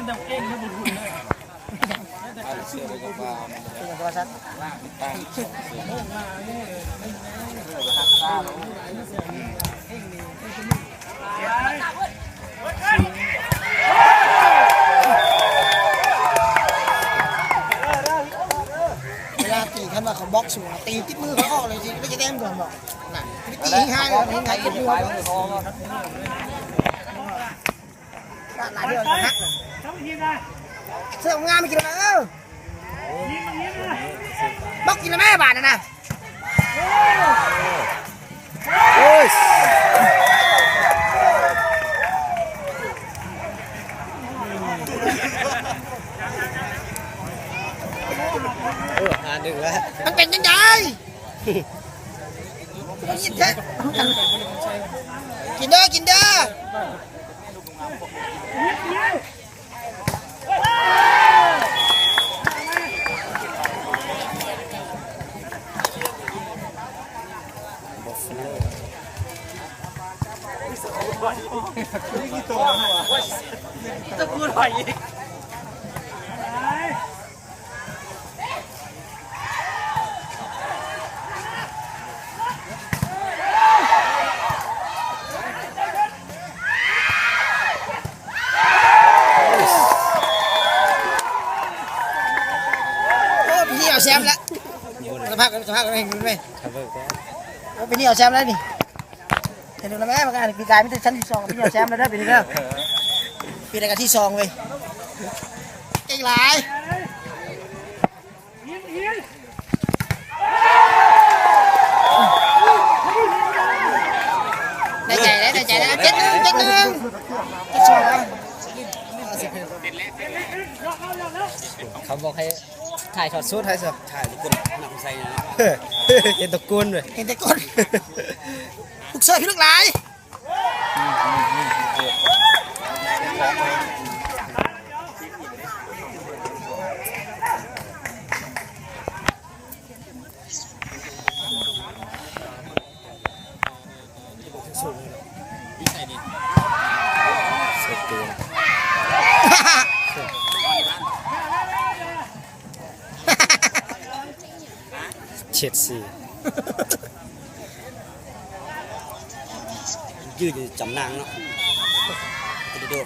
แต่เก่งนะบุญคุณเลยเสือกับปลาเป็นตัวสัตว์เวลาตีคันว่าเขาบล็อกสูงตีติดมือเขาออกเลยจริงไม่จะแต้มก่อนบอกน่ะตีให้เลยตีให้ติดมือหลายเดือนหักเลยเสื้องานไม่กินแล้วบล็อกกินแล้วแม่บาทนะโอ้ยดึงแล้ว มันเป็นยังไงกินเด้อกินเด้อจะพูดอะไรอีกพี่เอาแชมป์แล้วสภาพกันเห็นไหมโอ้พี่เอาแชมป์แล้วนี่เห็นดูนะแม่มากันปีกายไม่ใช่ชั้นที่สองพี่เอาแชมป์แล้วได้ปีนี้แล้วปีอะไรกันที่สองเลยเก่งหลายได้ใจแล้วได้ใจแล้วเจ็ดหนึ่งเจ็ดสองเขาบอกให้ถ่ายช็อตสุดให้สิถ่ายทุกคนนำใส่เห็นตะกุนเลยเห็นแต่ก้นลูกเสือพี่ลูกหลายเช็ดสียืดจำนางเนาะจะดู